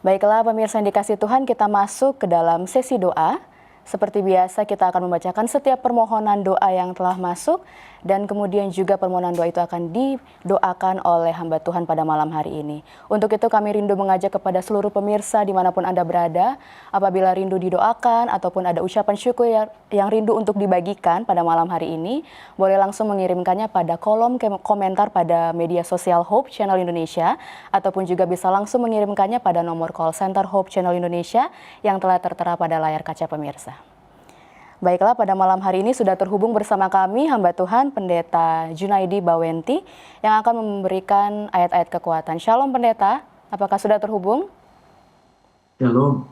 Baiklah pemirsa yang dikasih Tuhan, kita masuk ke dalam sesi doa. Seperti biasa kita akan membacakan setiap permohonan doa yang telah masuk dan kemudian juga permohonan doa itu akan didoakan oleh hamba Tuhan pada malam hari ini. Untuk itu kami rindu mengajak kepada seluruh pemirsa dimanapun Anda berada, apabila rindu didoakan ataupun ada ucapan syukur yang rindu untuk dibagikan pada malam hari ini, boleh langsung mengirimkannya pada kolom komentar pada media sosial Hope Channel Indonesia ataupun juga bisa langsung mengirimkannya pada nomor call center Hope Channel Indonesia yang telah tertera pada layar kaca pemirsa. Baiklah, pada malam hari ini sudah terhubung bersama kami hamba Tuhan Pendeta Junaidi Bawenti yang akan memberikan ayat-ayat kekuatan. Shalom Pendeta, apakah sudah terhubung? Shalom.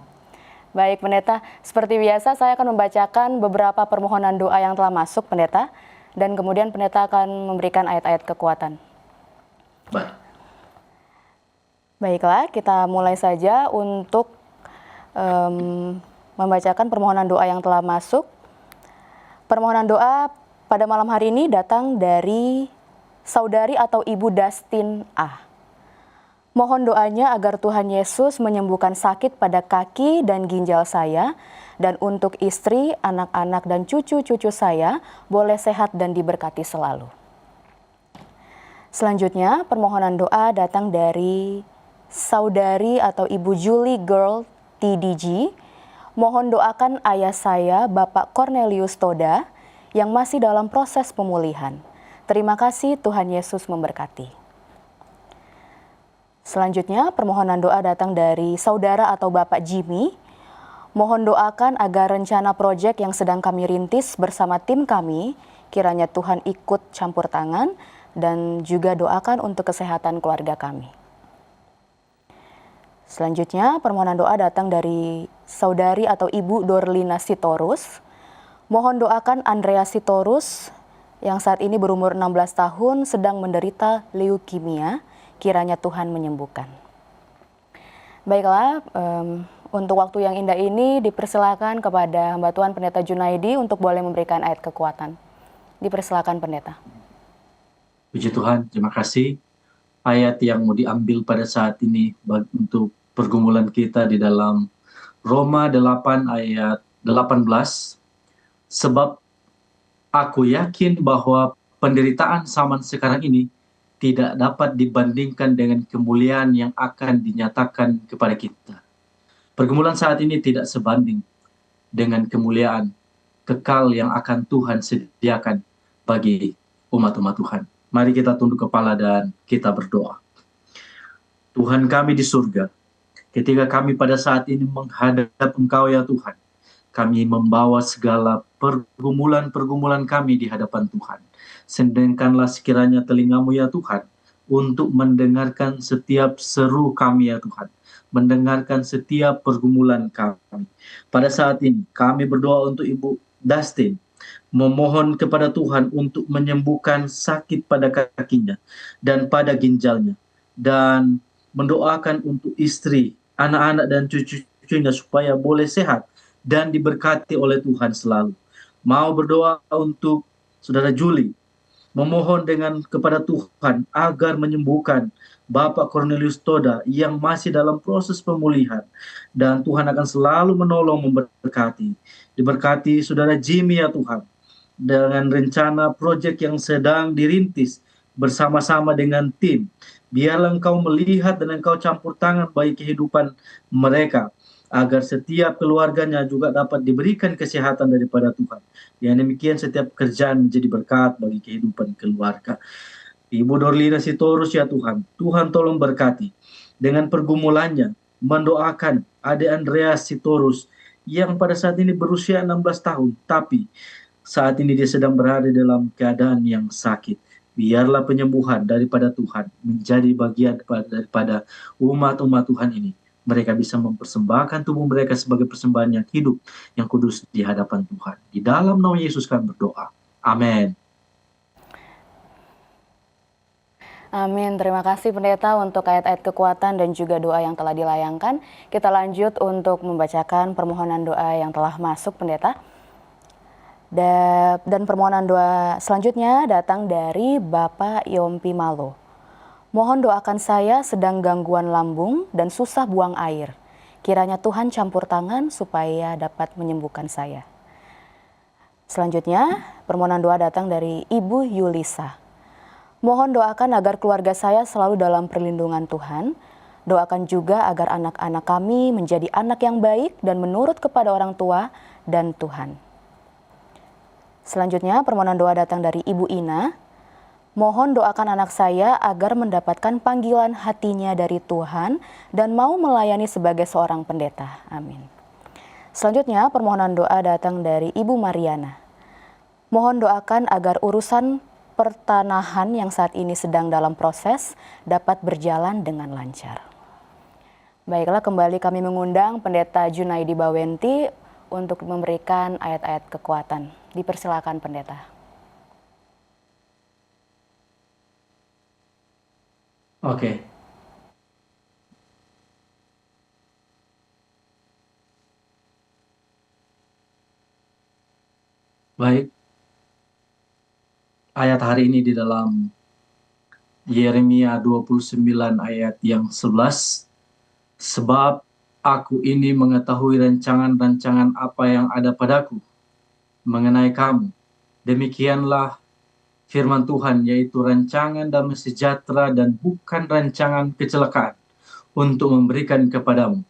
Baik Pendeta, seperti biasa saya akan membacakan beberapa permohonan doa yang telah masuk Pendeta, dan kemudian Pendeta akan memberikan ayat-ayat kekuatan. Baik. Baiklah, kita mulai saja untuk membacakan permohonan doa yang telah masuk. Permohonan doa pada malam hari ini datang dari saudari atau Ibu Dustin A. Mohon doanya agar Tuhan Yesus menyembuhkan sakit pada kaki dan ginjal saya, dan untuk istri, anak-anak, dan cucu-cucu saya boleh sehat dan diberkati selalu. Selanjutnya, permohonan doa datang dari saudari atau Ibu Julie Girl TDG. Mohon doakan ayah saya, Bapak Cornelius Toda, yang masih dalam proses pemulihan. Terima kasih, Tuhan Yesus memberkati. Selanjutnya, permohonan doa datang dari saudara atau Bapak Jimmy. Mohon doakan agar rencana proyek yang sedang kami rintis bersama tim kami, kiranya Tuhan ikut campur tangan, dan juga doakan untuk kesehatan keluarga kami. Selanjutnya, permohonan doa datang dari saudari atau Ibu Dorlina Sitorus. Mohon doakan Andrea Sitorus yang saat ini berumur 16 tahun sedang menderita leukemia, kiranya Tuhan menyembuhkan. Baiklah, untuk waktu yang indah ini dipersilakan kepada hamba Tuhan Pendeta Junaidi untuk boleh memberikan ayat kekuatan. Dipersilakan Pendeta. Puji Tuhan, terima kasih. Ayat yang mau diambil pada saat ini untuk pergumulan kita di dalam Roma 8 ayat 18. Sebab aku yakin bahwa penderitaan zaman sekarang ini tidak dapat dibandingkan dengan kemuliaan yang akan dinyatakan kepada kita. Pergumulan saat ini tidak sebanding dengan kemuliaan kekal yang akan Tuhan sediakan bagi umat-umat Tuhan. Mari kita tunduk kepala dan kita berdoa. Tuhan kami di surga, ketika kami pada saat ini menghadap Engkau ya Tuhan, kami membawa segala pergumulan-pergumulan kami di hadapan Tuhan. Sendengkanlah sekiranya telingamu ya Tuhan, untuk mendengarkan setiap seru kami ya Tuhan, mendengarkan setiap pergumulan kami. Pada saat ini kami berdoa untuk Ibu Dustin, memohon kepada Tuhan untuk menyembuhkan sakit pada kakinya dan pada ginjalnya, dan mendoakan untuk istri, anak-anak dan cucu-cucunya supaya boleh sehat dan diberkati oleh Tuhan selalu. Mau berdoa untuk saudara Julie, memohon kepada Tuhan agar menyembuhkan Bapak Cornelius Toda yang masih dalam proses pemulihan, dan Tuhan akan selalu menolong memberkati. Diberkati saudara Jimmy ya Tuhan, dengan rencana proyek yang sedang dirintis bersama-sama dengan tim. Biarlah Engkau melihat dan Engkau campur tangan bagi kehidupan mereka, agar setiap keluarganya juga dapat diberikan kesehatan daripada Tuhan. Yang demikian setiap pekerjaan menjadi berkat bagi kehidupan keluarga. Ibu Dorlina Sitorus ya Tuhan, Tuhan tolong berkati. Dengan pergumulannya, mendoakan adik Andreas Sitorus yang pada saat ini berusia 16 tahun, tapi saat ini dia sedang berada dalam keadaan yang sakit. Biarlah penyembuhan daripada Tuhan menjadi bagian daripada umat-umat Tuhan ini. Mereka bisa mempersembahkan tubuh mereka sebagai persembahan yang hidup, yang kudus di hadapan Tuhan. Di dalam nama Yesus kami berdoa. Amin. Amin. Terima kasih Pendeta untuk ayat-ayat kekuatan dan juga doa yang telah dilayangkan. Kita lanjut untuk membacakan permohonan doa yang telah masuk Pendeta. Dan permohonan doa selanjutnya datang dari Bapak Yompi Malo. Mohon doakan saya sedang gangguan lambung dan susah buang air. Kiranya Tuhan campur tangan supaya dapat menyembuhkan saya. Selanjutnya, permohonan doa datang dari Ibu Yulisa. Mohon doakan agar keluarga saya selalu dalam perlindungan Tuhan. Doakan juga agar anak-anak kami menjadi anak yang baik dan menurut kepada orang tua dan Tuhan. Selanjutnya, permohonan doa datang dari Ibu Ina. Mohon doakan anak saya agar mendapatkan panggilan hatinya dari Tuhan dan mau melayani sebagai seorang pendeta. Amin. Selanjutnya, permohonan doa datang dari Ibu Mariana. Mohon doakan agar urusan pertanahan yang saat ini sedang dalam proses dapat berjalan dengan lancar. Baiklah, kembali kami mengundang Pendeta Junaidi Bawenti untuk memberikan ayat-ayat kekuatan. Dipersilakan Pendeta. Oke. Baik, ayat hari ini di dalam Yeremia 29 ayat yang 11. Sebab aku ini mengetahui rancangan-rancangan apa yang ada padaku mengenai kamu. Demikianlah firman Tuhan, yaitu rancangan damai sejahtera dan bukan rancangan kecelakaan, untuk memberikan kepadamu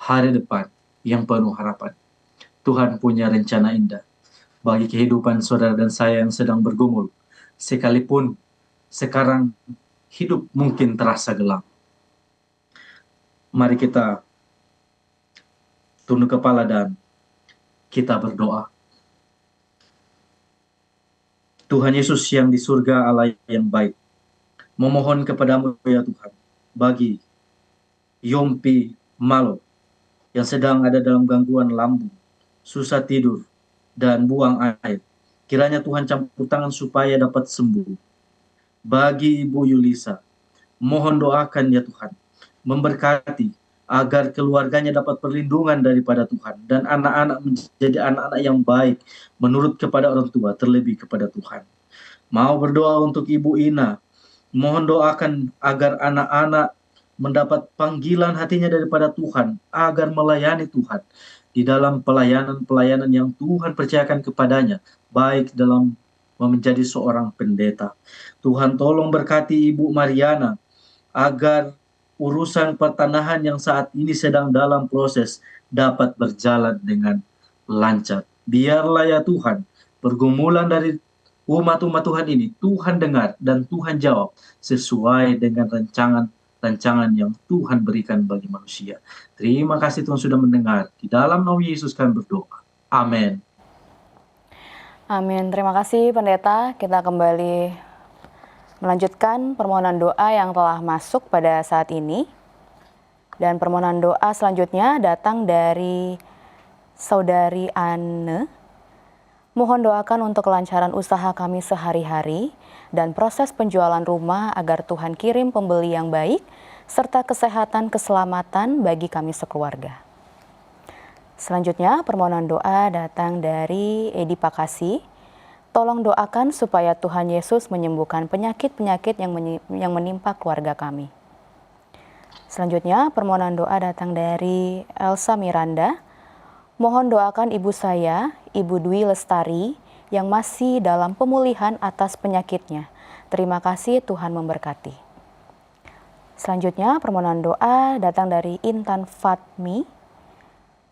hari depan yang penuh harapan. Tuhan punya rencana indah bagi kehidupan saudara dan saya yang sedang bergumul, sekalipun sekarang hidup mungkin terasa gelap. Mari kita tunduk kepala dan kita berdoa. Tuhan Yesus yang di surga, Allah yang baik, memohon kepadamu ya Tuhan, bagi Yompi Malo yang sedang ada dalam gangguan lambung, susah tidur, dan buang air. Kiranya Tuhan campur tangan supaya dapat sembuh. Bagi Ibu Yulisa, mohon doakan ya Tuhan, memberkati agar keluarganya dapat perlindungan daripada Tuhan dan anak-anak menjadi anak-anak yang baik menurut kepada orang tua, terlebih kepada Tuhan. Mau berdoa untuk Ibu Ina, mohon doakan agar anak-anak mendapat panggilan hatinya daripada Tuhan agar melayani Tuhan di dalam pelayanan-pelayanan yang Tuhan percayakan kepadanya, baik dalam menjadi seorang pendeta. Tuhan tolong berkati Ibu Mariana agar urusan pertanahan yang saat ini sedang dalam proses dapat berjalan dengan lancar. Biarlah ya Tuhan, pergumulan dari umat-umat Tuhan ini Tuhan dengar dan Tuhan jawab sesuai dengan rancangan yang Tuhan berikan bagi manusia. Terima kasih Tuhan sudah mendengar. Di dalam nama Yesus kami berdoa. Amin. Amin. Terima kasih Pendeta. Kita kembali melanjutkan permohonan doa yang telah masuk pada saat ini. Dan permohonan doa selanjutnya datang dari Saudari Anne. Mohon doakan untuk kelancaran usaha kami sehari-hari dan proses penjualan rumah agar Tuhan kirim pembeli yang baik serta kesehatan keselamatan bagi kami sekeluarga. Selanjutnya permohonan doa datang dari Edi Pakasi. Tolong doakan supaya Tuhan Yesus menyembuhkan penyakit-penyakit yang menimpa keluarga kami. Selanjutnya permohonan doa datang dari Elsa Miranda. Mohon doakan ibu saya, Ibu Dwi Lestari, yang masih dalam pemulihan atas penyakitnya. Terima kasih, Tuhan memberkati. Selanjutnya permohonan doa datang dari Intan Fatmi.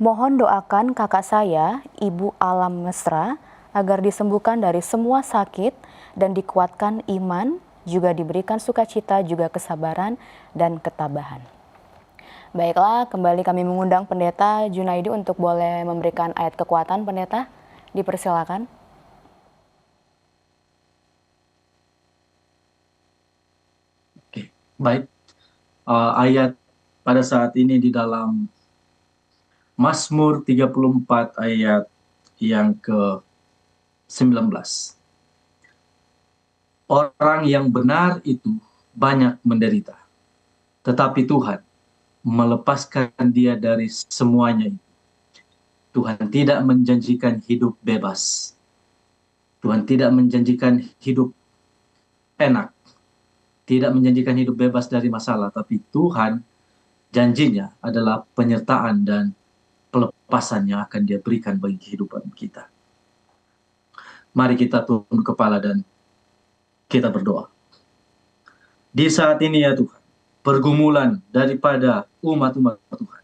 Mohon doakan kakak saya, Ibu Alam Mesra, agar disembuhkan dari semua sakit dan dikuatkan iman, juga diberikan sukacita, juga kesabaran dan ketabahan. Baiklah, kembali kami mengundang Pendeta Junaidi untuk boleh memberikan ayat kekuatan. Pendeta, dipersilakan. Oke, baik. Ayat pada saat ini di dalam Mazmur 34 ayat yang ke-19. Orang yang benar itu banyak menderita, tetapi Tuhan melepaskan dia dari semuanya. Tuhan tidak menjanjikan hidup bebas. Tuhan tidak menjanjikan hidup enak. Tidak menjanjikan hidup bebas dari masalah, tapi Tuhan janjinya adalah penyertaan dan pelepasan yang akan Dia berikan bagi kehidupan kita. Mari kita tunduk kepala dan kita berdoa. Di saat ini ya Tuhan, pergumulan daripada umat-umat Tuhan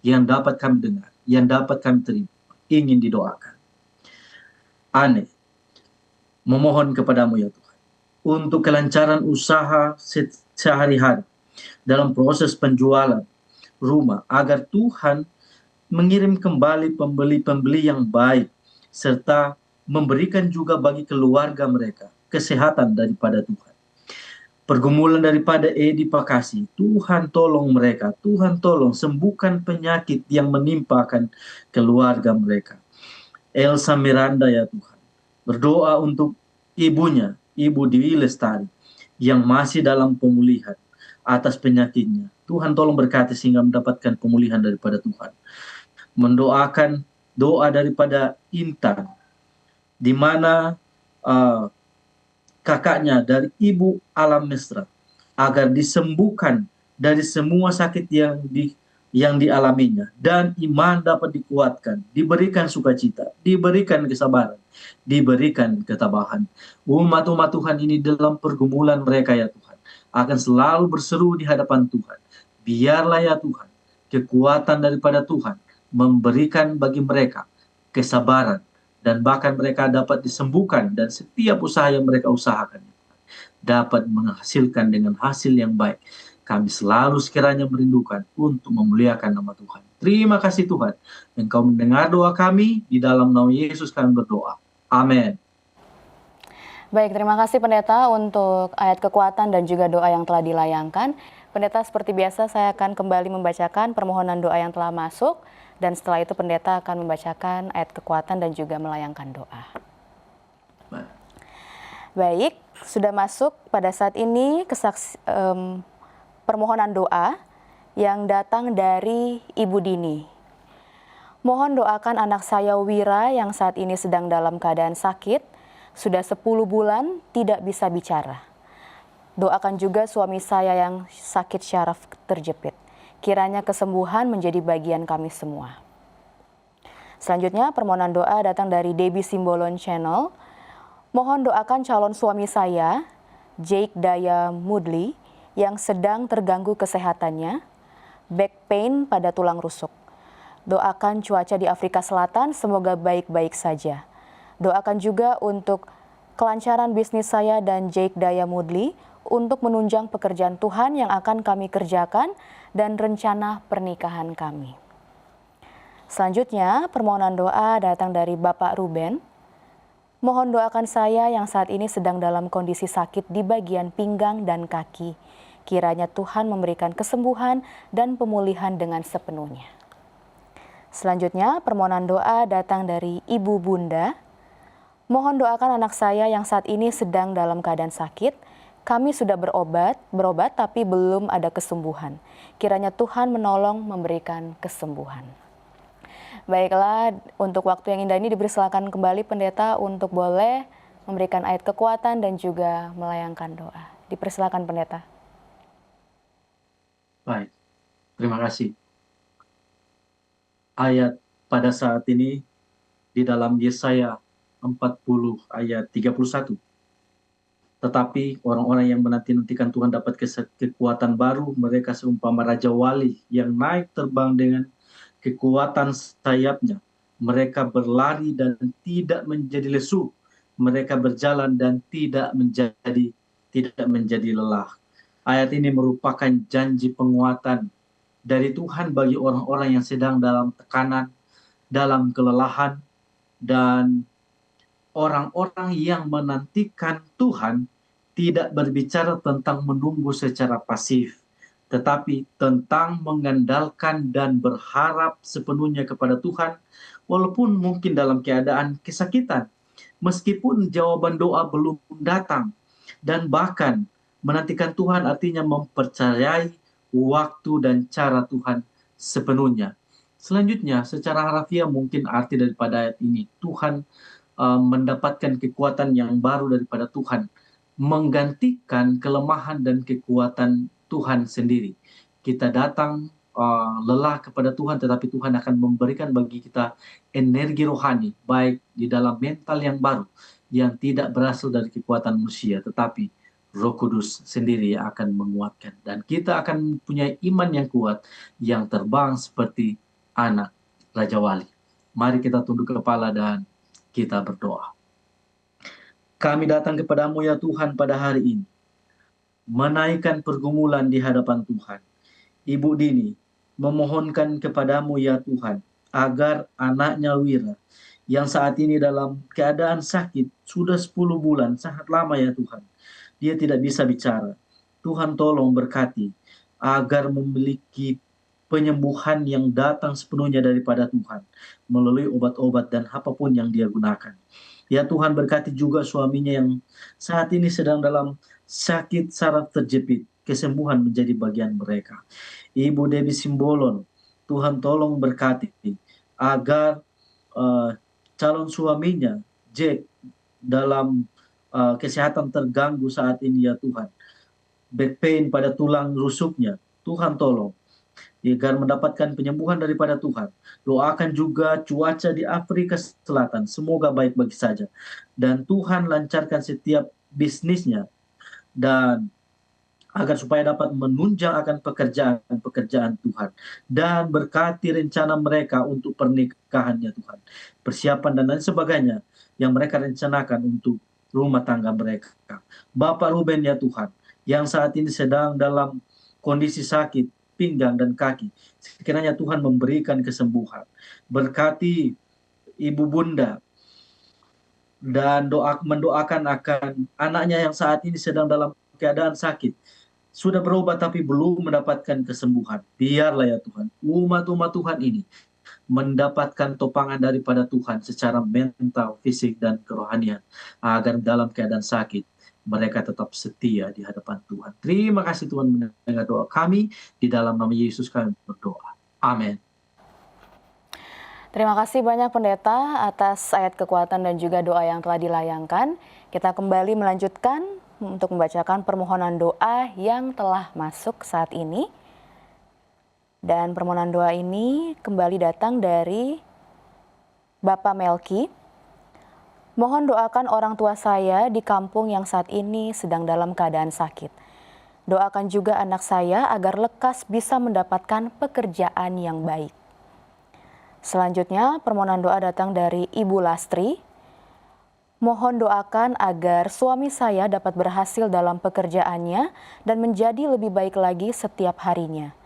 yang dapat kami dengar, yang dapat kami terima, ingin didoakan. Aneh, memohon kepadamu ya Tuhan, untuk kelancaran usaha sehari-hari dalam proses penjualan rumah, agar Tuhan mengirim kembali pembeli-pembeli yang baik, serta memberikan juga bagi keluarga mereka kesehatan daripada Tuhan. Pergumulan daripada Edi Pakasi, Tuhan tolong mereka, Tuhan tolong sembuhkan penyakit yang menimpakan keluarga mereka. Elsa Miranda ya Tuhan, berdoa untuk ibunya, Ibu Dewi Lestari, yang masih dalam pemulihan atas penyakitnya. Tuhan tolong berkati sehingga mendapatkan pemulihan daripada Tuhan. Mendoakan doa daripada Intan, di mana kakaknya dari Ibu Alam Mesra, agar disembuhkan dari semua sakit yang dialaminya, dan iman dapat dikuatkan, diberikan sukacita, diberikan kesabaran, diberikan ketabahan. Umat-umat Tuhan ini dalam pergumulan mereka ya Tuhan, akan selalu berseru di hadapan Tuhan. Biarlah ya Tuhan, kekuatan daripada Tuhan memberikan bagi mereka kesabaran, dan bahkan mereka dapat disembuhkan, dan setiap usaha yang mereka usahakan dapat menghasilkan dengan hasil yang baik. Kami selalu sekiranya merindukan untuk memuliakan nama Tuhan. Terima kasih Tuhan, Engkau mendengar doa kami, di dalam nama Yesus kami berdoa. Amin. Baik, terima kasih Pendeta untuk ayat kekuatan dan juga doa yang telah dilayangkan. Pendeta, seperti biasa saya akan kembali membacakan permohonan doa yang telah masuk, dan setelah itu Pendeta akan membacakan ayat kekuatan dan juga melayangkan doa. Baik, sudah masuk pada saat ini permohonan doa yang datang dari Ibu Dini. Mohon doakan anak saya Wira yang saat ini sedang dalam keadaan sakit, sudah 10 bulan tidak bisa bicara. Doakan juga suami saya yang sakit syaraf terjepit. Kiranya kesembuhan menjadi bagian kami semua. Selanjutnya permohonan doa datang dari Debbie Simbolon Channel. Mohon doakan calon suami saya, Jake Daya Mudli, yang sedang terganggu kesehatannya, back pain pada tulang rusuk. Doakan cuaca di Afrika Selatan semoga baik-baik saja. Doakan juga untuk kelancaran bisnis saya dan Jake Daya Mudli untuk menunjang pekerjaan Tuhan yang akan kami kerjakan dan rencana pernikahan kami. Selanjutnya, permohonan doa datang dari Bapak Ruben. Mohon doakan saya yang saat ini sedang dalam kondisi sakit di bagian pinggang dan kaki. Kiranya Tuhan memberikan kesembuhan dan pemulihan dengan sepenuhnya. Selanjutnya, permohonan doa datang dari Ibu Bunda. Mohon doakan anak saya yang saat ini sedang dalam keadaan sakit. Kami sudah berobat tapi belum ada kesembuhan. Kiranya Tuhan menolong memberikan kesembuhan. Baiklah, untuk waktu yang indah ini dipersilakan kembali Pendeta untuk boleh memberikan ayat kekuatan dan juga melayangkan doa. Dipersilakan Pendeta. Baik, terima kasih. Ayat pada saat ini di dalam Yesaya 40 ayat 31. Tetapi orang-orang yang menanti-nantikan Tuhan dapat kekuatan baru, mereka seumpama Raja Wali yang naik terbang dengan kekuatan sayapnya. Mereka berlari dan tidak menjadi lesu. Mereka berjalan dan tidak menjadi lelah. Ayat ini merupakan janji penguatan dari Tuhan bagi orang-orang yang sedang dalam tekanan, dalam kelelahan, dan orang-orang yang menantikan Tuhan tidak berbicara tentang menunggu secara pasif, tetapi tentang mengandalkan dan berharap sepenuhnya kepada Tuhan, walaupun mungkin dalam keadaan kesakitan, meskipun jawaban doa belum datang, dan bahkan menantikan Tuhan artinya mempercayai waktu dan cara Tuhan sepenuhnya. Selanjutnya, secara harafiah mungkin arti daripada ayat ini, Tuhan mendapatkan kekuatan yang baru daripada Tuhan, menggantikan kelemahan dan kekuatan Tuhan sendiri. Kita datang lelah kepada Tuhan, tetapi Tuhan akan memberikan bagi kita energi rohani, baik di dalam mental yang baru, yang tidak berasal dari kekuatan manusia, tetapi Roh Kudus sendiri yang akan menguatkan. Dan kita akan punya iman yang kuat, yang terbang seperti anak Raja Wali. Mari kita tunduk kepala dan kita berdoa. Kami datang kepadamu ya Tuhan pada hari ini, menaikkan pergumulan di hadapan Tuhan. Ibu Dini memohonkan kepadamu ya Tuhan, agar anaknya Wira, yang saat ini dalam keadaan sakit, sudah 10 bulan, sangat lama ya Tuhan. Dia tidak bisa bicara. Tuhan tolong berkati, agar memiliki penyembuhan yang datang sepenuhnya daripada Tuhan, melalui obat-obat dan apapun yang dia gunakan. Ya Tuhan, berkati juga suaminya yang saat ini sedang dalam sakit saraf terjepit, kesembuhan menjadi bagian mereka. Ibu Debbie Simbolon, Tuhan tolong berkati, agar calon suaminya, Jack, dalam kesehatan terganggu saat ini ya Tuhan. Back pain pada tulang rusuknya, Tuhan tolong, agar mendapatkan penyembuhan daripada Tuhan. Doakan juga cuaca di Afrika Selatan, semoga baik-baik saja. Dan Tuhan lancarkan setiap bisnisnya, dan agar supaya dapat menunjang akan pekerjaan-pekerjaan Tuhan. Dan berkati rencana mereka untuk pernikahannya Tuhan. Persiapan dan lain sebagainya yang mereka rencanakan untuk rumah tangga mereka. Bapak Ruben ya Tuhan, yang saat ini sedang dalam kondisi sakit pinggang dan kaki, sekiranya Tuhan memberikan kesembuhan. Berkati Ibu Bunda, dan mendoakan akan anaknya yang saat ini sedang dalam keadaan sakit, sudah berobat tapi belum mendapatkan kesembuhan. Biarlah ya Tuhan, umat-umat Tuhan ini mendapatkan topangan daripada Tuhan secara mental, fisik, dan kerohanian, agar dalam keadaan sakit mereka tetap setia di hadapan Tuhan. Terima kasih Tuhan mendengar doa kami, di dalam nama Yesus kami berdoa. Amin. Terima kasih banyak Pendeta atas ayat kekuatan dan juga doa yang telah dilayangkan. Kita kembali melanjutkan untuk membacakan permohonan doa yang telah masuk saat ini. Dan permohonan doa ini kembali datang dari Bapak Melki. Mohon doakan orang tua saya di kampung yang saat ini sedang dalam keadaan sakit. Doakan juga anak saya agar lekas bisa mendapatkan pekerjaan yang baik. Selanjutnya permohonan doa datang dari Ibu Lastri. Mohon doakan agar suami saya dapat berhasil dalam pekerjaannya dan menjadi lebih baik lagi setiap harinya.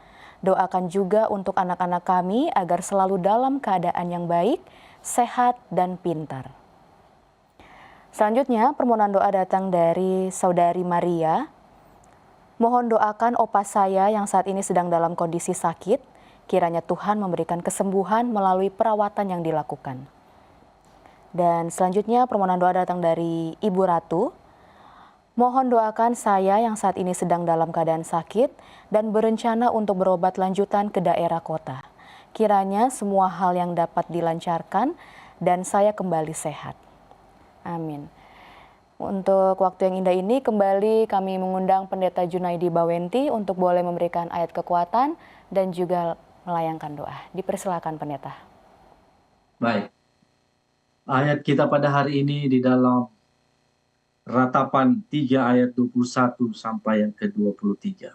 Doakan juga untuk anak-anak kami agar selalu dalam keadaan yang baik, sehat, dan pintar. Selanjutnya, permohonan doa datang dari Saudari Maria. Mohon doakan opa saya yang saat ini sedang dalam kondisi sakit, kiranya Tuhan memberikan kesembuhan melalui perawatan yang dilakukan. Dan selanjutnya, permohonan doa datang dari Ibu Ratu. Mohon doakan saya yang saat ini sedang dalam keadaan sakit dan berencana untuk berobat lanjutan ke daerah kota. Kiranya semua hal yang dapat dilancarkan dan saya kembali sehat. Amin. Untuk waktu yang indah ini kembali kami mengundang Pendeta Junaidi Bawenti untuk boleh memberikan ayat kekuatan dan juga melayangkan doa. Dipersilakan Pendeta. Baik. Ayat kita pada hari ini di dalam Ratapan 3 ayat 21 sampai yang ke-23.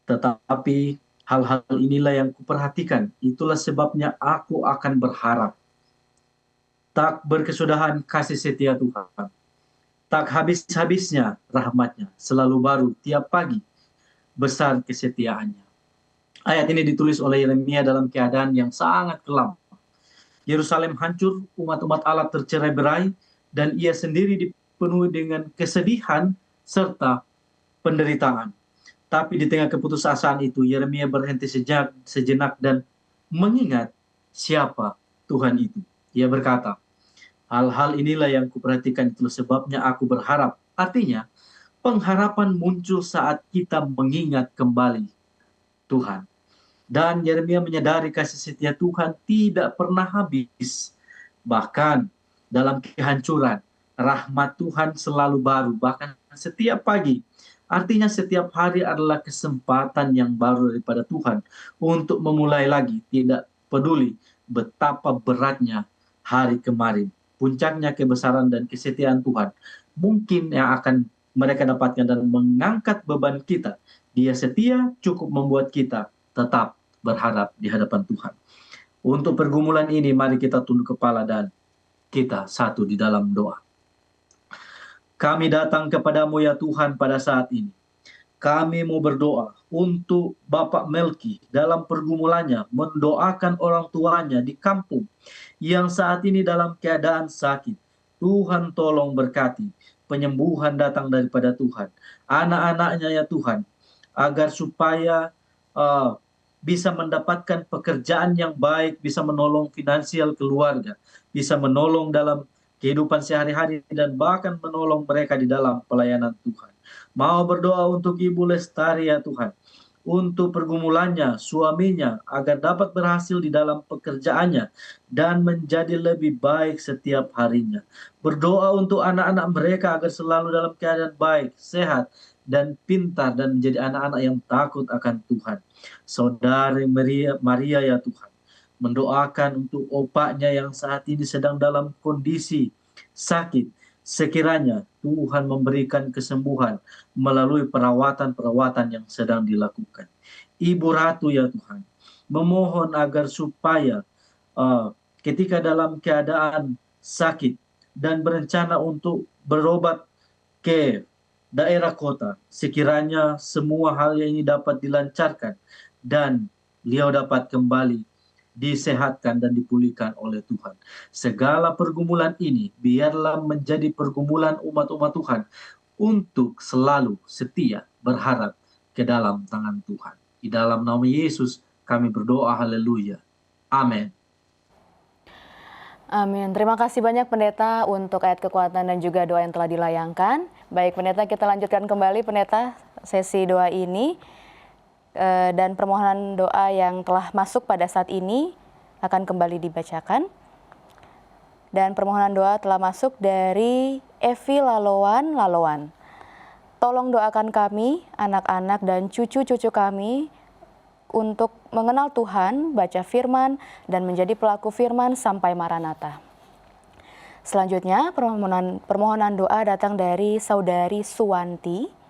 Tetapi hal-hal inilah yang kuperhatikan, itulah sebabnya aku akan berharap. Tak berkesudahan kasih setia Tuhan, tak habis-habisnya rahmatnya, selalu baru tiap pagi, besar kesetiaannya. Ayat ini ditulis oleh Yeremia dalam keadaan yang sangat kelam. Yerusalem hancur, umat-umat Allah tercerai-berai, dan ia sendiri dipenuhi dengan kesedihan serta penderitaan. Tapi di tengah keputusasaan itu, Yeremia berhenti sejenak dan mengingat siapa Tuhan itu. Ia berkata, hal-hal inilah yang kuperhatikan, itulah sebabnya aku berharap. Artinya, pengharapan muncul saat kita mengingat kembali Tuhan. Dan Yeremia menyadari kasih setia Tuhan tidak pernah habis. Bahkan dalam kehancuran, rahmat Tuhan selalu baru. Bahkan setiap pagi Artinya setiap hari adalah kesempatan yang baru daripada Tuhan untuk memulai lagi, tidak peduli betapa beratnya hari kemarin. Puncaknya kebesaran dan kesetiaan Tuhan mungkin yang akan mereka dapatkan dan mengangkat beban kita. Dia setia cukup membuat kita tetap berharap di hadapan Tuhan. Untuk pergumulan ini, mari kita tunduk kepala dan kita satu di dalam doa. Kami datang kepadamu ya Tuhan pada saat ini. Kami mau berdoa untuk Bapak Melki dalam pergumulannya, mendoakan orang tuanya di kampung yang saat ini dalam keadaan sakit. Tuhan tolong berkati, penyembuhan datang daripada Tuhan. Anak-anaknya ya Tuhan, agar supaya bisa mendapatkan pekerjaan yang baik, bisa menolong finansial keluarga, bisa menolong dalam kehidupan sehari-hari, dan bahkan menolong mereka di dalam pelayanan Tuhan. Mau berdoa untuk Ibu Lestari ya Tuhan, untuk pergumulannya, suaminya, agar dapat berhasil di dalam pekerjaannya dan menjadi lebih baik setiap harinya. Berdoa untuk anak-anak mereka agar selalu dalam keadaan baik, sehat, dan pintar, dan menjadi anak-anak yang takut akan Tuhan. Saudari Maria ya Tuhan, mendoakan untuk opaknya yang saat ini sedang dalam kondisi sakit. Sekiranya Tuhan memberikan kesembuhan melalui perawatan-perawatan yang sedang dilakukan. Ibu Ratu ya Tuhan, memohon agar supaya ketika dalam keadaan sakit dan berencana untuk berobat ke daerah kota, sekiranya semua hal ini dapat dilancarkan dan beliau dapat kembali disehatkan dan dipulihkan oleh Tuhan. Segala pergumulan ini biarlah menjadi pergumulan umat-umat Tuhan untuk selalu setia berharap ke dalam tangan Tuhan. Di dalam nama Yesus kami berdoa, haleluya. Amin. Amin. Terima kasih banyak Pendeta untuk ayat kekuatan dan juga doa yang telah dilayangkan. Baik Pendeta, kita lanjutkan kembali Pendeta sesi doa ini. Dan permohonan doa yang telah masuk pada saat ini akan kembali dibacakan. Dan permohonan doa telah masuk dari Evi Lalowan. Tolong doakan kami, anak-anak dan cucu-cucu kami untuk mengenal Tuhan, baca firman, dan menjadi pelaku firman sampai Maranatha. Selanjutnya, permohonan doa datang dari Saudari Suwanti.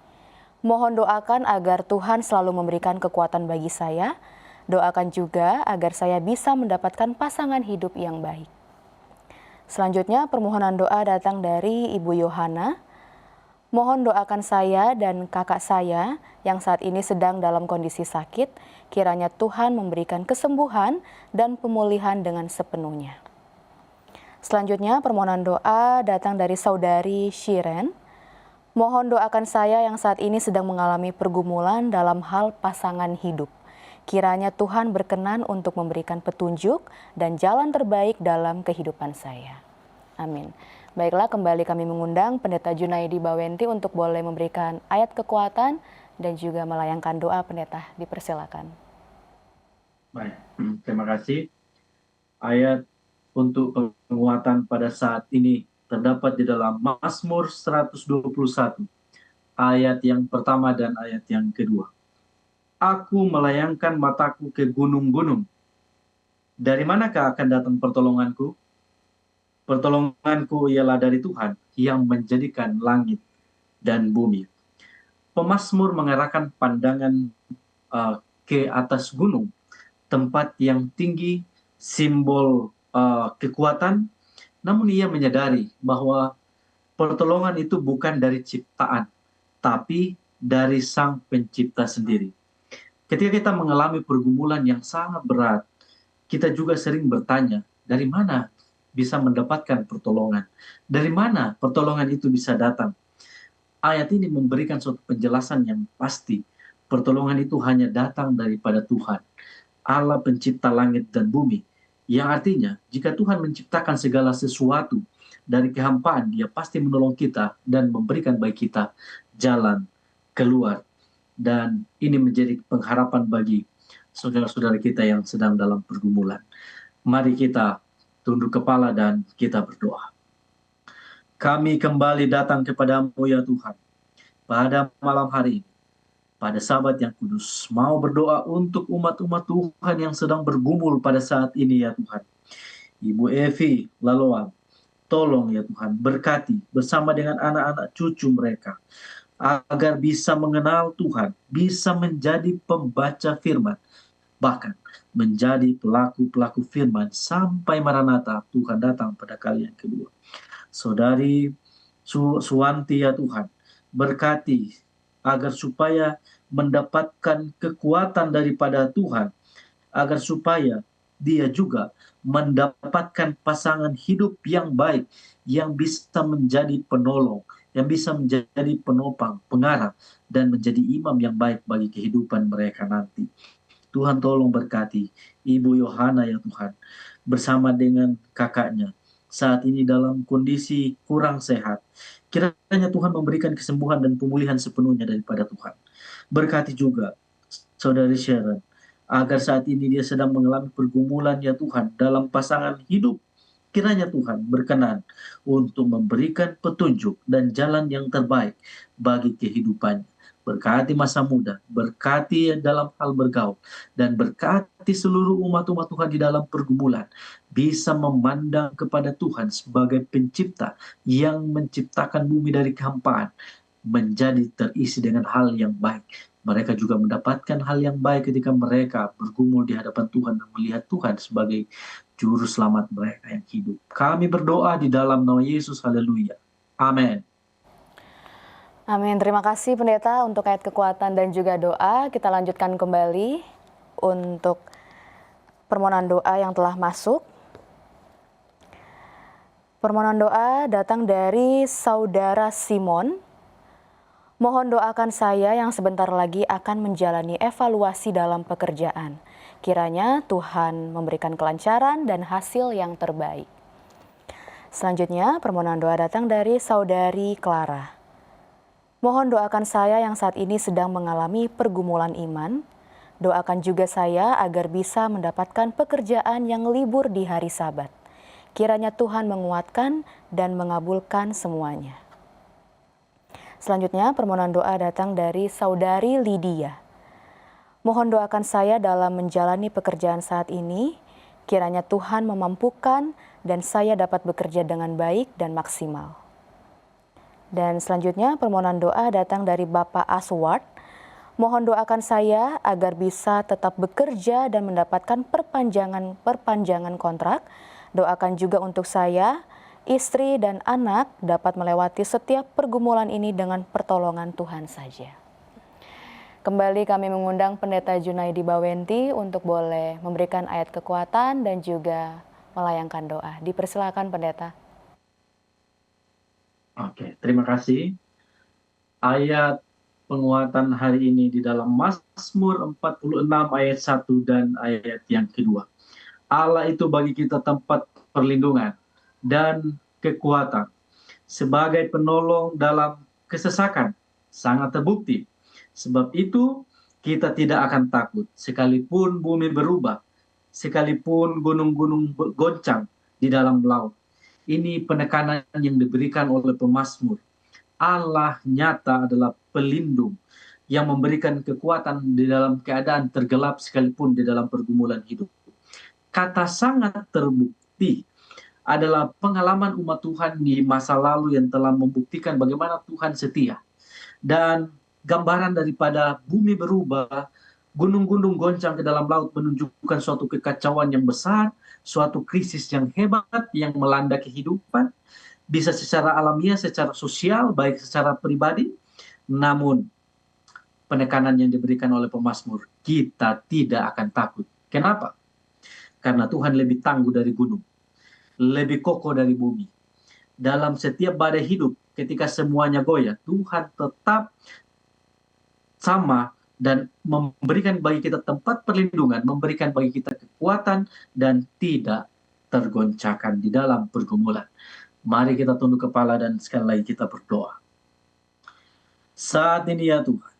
Mohon doakan agar Tuhan selalu memberikan kekuatan bagi saya. Doakan juga agar saya bisa mendapatkan pasangan hidup yang baik. Selanjutnya, permohonan doa datang dari Ibu Yohana. Mohon doakan saya dan kakak saya yang saat ini sedang dalam kondisi sakit. Kiranya Tuhan memberikan kesembuhan dan pemulihan dengan sepenuhnya. Selanjutnya, permohonan doa datang dari Saudari Shiren. Mohon doakan saya yang saat ini sedang mengalami pergumulan dalam hal pasangan hidup. Kiranya Tuhan berkenan untuk memberikan petunjuk dan jalan terbaik dalam kehidupan saya. Amin. Baiklah, kembali kami mengundang Pendeta Junaidi Bawenti untuk boleh memberikan ayat kekuatan dan juga melayangkan doa. Pendeta, dipersilakan. Baik, terima kasih. Ayat untuk penguatan pada saat ini terdapat di dalam Mazmur 121, ayat yang pertama dan ayat yang kedua. Aku melayangkan mataku ke gunung-gunung. Dari manakah akan datang pertolonganku? Pertolonganku ialah dari Tuhan yang menjadikan langit dan bumi. Pemazmur mengarahkan pandangan ke atas gunung, tempat yang tinggi, simbol kekuatan. Namun ia menyadari bahwa pertolongan itu bukan dari ciptaan, tapi dari Sang Pencipta sendiri. Ketika kita mengalami pergumulan yang sangat berat, kita juga sering bertanya, dari mana bisa mendapatkan pertolongan? Dari mana pertolongan itu bisa datang? Ayat ini memberikan suatu penjelasan yang pasti. Pertolongan itu hanya datang daripada Tuhan, Allah Pencipta langit dan bumi. Yang artinya, jika Tuhan menciptakan segala sesuatu dari kehampaan, Dia pasti menolong kita dan memberikan bagi kita jalan keluar. Dan ini menjadi pengharapan bagi saudara-saudara kita yang sedang dalam pergumulan. Mari kita tunduk kepala dan kita berdoa. Kami kembali datang kepadamu ya Tuhan. pada malam hari ini, pada Sabat yang kudus, mau berdoa untuk umat-umat Tuhan yang sedang bergumul pada saat ini ya Tuhan. Ibu Evi Laloan, tolong ya Tuhan, berkati bersama dengan anak-anak cucu mereka, agar bisa mengenal Tuhan, bisa menjadi pembaca firman, bahkan menjadi pelaku-pelaku firman sampai Maranatha Tuhan datang pada kali yang kedua. Saudari Suwanti ya Tuhan, berkati agar supaya mendapatkan kekuatan daripada Tuhan, agar supaya dia juga mendapatkan pasangan hidup yang baik, yang bisa menjadi penolong, yang bisa menjadi penopang, pengarah, dan menjadi imam yang baik bagi kehidupan mereka nanti. Tuhan tolong berkati Ibu Yohana ya Tuhan, bersama dengan kakaknya, saat ini dalam kondisi kurang sehat. Kiranya Tuhan memberikan kesembuhan dan pemulihan sepenuhnya daripada Tuhan. Berkati juga Saudari Sharon, agar saat ini dia sedang mengalami pergumulan ya Tuhan dalam pasangan hidup. Kiranya Tuhan berkenan untuk memberikan petunjuk dan jalan yang terbaik bagi kehidupannya. Berkati masa muda, berkati dalam hal bergaul, dan berkati seluruh umat-umat Tuhan di dalam pergumulan. Bisa memandang kepada Tuhan sebagai pencipta yang menciptakan bumi dari kehampaan, menjadi terisi dengan hal yang baik. Mereka juga mendapatkan hal yang baik ketika mereka bergumul di hadapan Tuhan dan melihat Tuhan sebagai juru selamat mereka yang hidup. Kami berdoa di dalam nama Yesus, haleluya. Amin. Amin. Terima kasih Pendeta untuk ayat kekuatan dan juga doa. Kita lanjutkan kembali untuk permohonan doa yang telah masuk. Permohonan doa datang dari Saudara Simon. Mohon doakan saya yang sebentar lagi akan menjalani evaluasi dalam pekerjaan. Kiranya Tuhan memberikan kelancaran dan hasil yang terbaik. Selanjutnya, permohonan doa datang dari Saudari Clara. Mohon doakan saya yang saat ini sedang mengalami pergumulan iman. Doakan juga saya agar bisa mendapatkan pekerjaan yang libur di hari Sabat. Kiranya Tuhan menguatkan dan mengabulkan semuanya. Selanjutnya, permohonan doa datang dari Saudari Lydia. Mohon doakan saya dalam menjalani pekerjaan saat ini. Kiranya Tuhan memampukan dan saya dapat bekerja dengan baik dan maksimal. Dan selanjutnya, permohonan doa datang dari Bapak Asward. Mohon doakan saya agar bisa tetap bekerja dan mendapatkan perpanjangan kontrak. Doakan juga untuk saya, istri dan anak dapat melewati setiap pergumulan ini dengan pertolongan Tuhan saja. Kembali kami mengundang Pendeta Junaidi Bawenti untuk boleh memberikan ayat kekuatan dan juga melayangkan doa. Dipersilakan Pendeta. Oke, terima kasih. Ayat penguatan hari ini di dalam Mazmur 46 ayat 1 dan ayat yang kedua. Allah itu bagi kita tempat perlindungan dan kekuatan, sebagai penolong dalam kesesakan, sangat terbukti. Sebab itu kita tidak akan takut, sekalipun bumi berubah, sekalipun gunung-gunung goncang di dalam laut. Ini penekanan yang diberikan oleh pemazmur. Allah nyata adalah pelindung yang memberikan kekuatan di dalam keadaan tergelap sekalipun di dalam pergumulan hidup. Kata sangat terbukti adalah pengalaman umat Tuhan di masa lalu yang telah membuktikan bagaimana Tuhan setia. Dan gambaran daripada bumi berubah, gunung-gunung goncang ke dalam laut menunjukkan suatu kekacauan yang besar, suatu krisis yang hebat yang melanda kehidupan, bisa secara alamiah, secara sosial, baik secara pribadi, namun penekanan yang diberikan oleh pemazmur, kita tidak akan takut. Kenapa? Karena Tuhan lebih tangguh dari gunung, lebih kokoh dari bumi. Dalam setiap badai hidup, ketika semuanya goyah, Tuhan tetap sama dan memberikan bagi kita tempat perlindungan, memberikan bagi kita kekuatan dan tidak tergoncangkan di dalam pergumulan. Mari kita tunduk kepala dan sekali lagi kita berdoa. Saat ini ya Tuhan,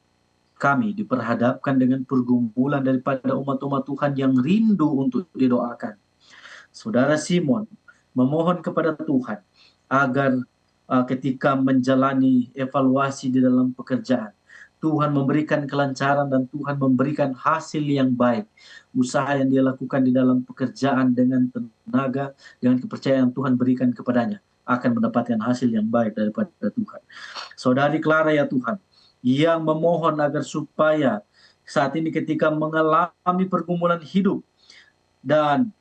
kami diperhadapkan dengan pergumulan daripada umat-umat Tuhan yang rindu untuk didoakan. Saudara Simon memohon kepada Tuhan agar ketika menjalani evaluasi di dalam pekerjaan. Tuhan memberikan kelancaran dan Tuhan memberikan hasil yang baik. Usaha yang dia lakukan di dalam pekerjaan dengan tenaga, dengan kepercayaan Tuhan berikan kepadanya, akan mendapatkan hasil yang baik daripada Tuhan. Saudari Clara ya Tuhan, yang memohon agar supaya saat ini ketika mengalami pergumulan hidup dan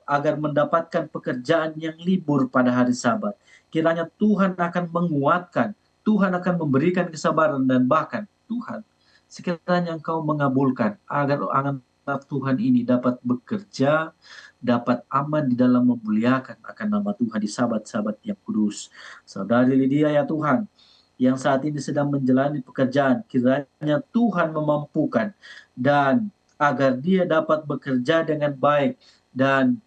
agar mendapatkan pekerjaan yang libur pada hari Sabat. Kiranya Tuhan akan menguatkan, Tuhan akan memberikan kesabaran dan bahkan Tuhan sekiranya Engkau mengabulkan agar anak Tuhan ini dapat bekerja, dapat aman di dalam memuliakan akan nama Tuhan di Sabat-Sabat yang kudus. Saudari Lydia ya Tuhan, yang saat ini sedang menjalani pekerjaan, kiranya Tuhan memampukan dan agar dia dapat bekerja dengan baik dan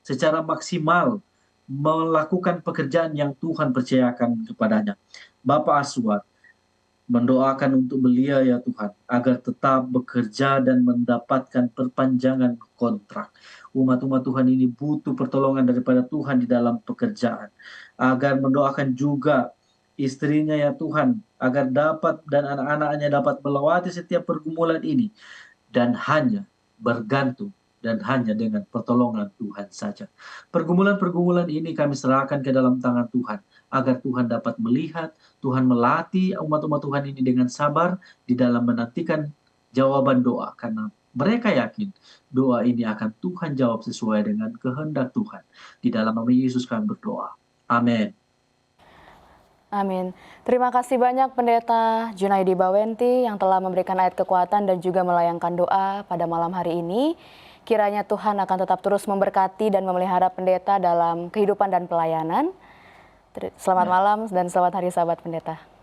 secara maksimal melakukan pekerjaan yang Tuhan percayakan kepadanya. Bapak Aswad mendoakan untuk beliau ya Tuhan, agar tetap bekerja dan mendapatkan perpanjangan kontrak. Umat-umat Tuhan ini butuh pertolongan daripada Tuhan di dalam pekerjaan. Agar mendoakan juga istrinya ya Tuhan, agar dapat dan anak-anaknya dapat melewati setiap pergumulan ini dan hanya bergantung dan hanya dengan pertolongan Tuhan saja. Pergumulan-pergumulan ini kami serahkan ke dalam tangan Tuhan, agar Tuhan dapat melihat, Tuhan melatih umat-umat Tuhan ini dengan sabar di dalam menantikan jawaban doa, karena mereka yakin doa ini akan Tuhan jawab sesuai dengan kehendak Tuhan. Di dalam nama Yesus kami berdoa. Amin. Amin. Terima kasih banyak Pendeta Junaidi Bawenti yang telah memberikan ayat kekuatan dan juga melayangkan doa pada malam hari ini. Kiranya Tuhan akan tetap terus memberkati dan memelihara pendeta dalam kehidupan dan pelayanan. Selamat malam dan selamat hari Sabat Pendeta.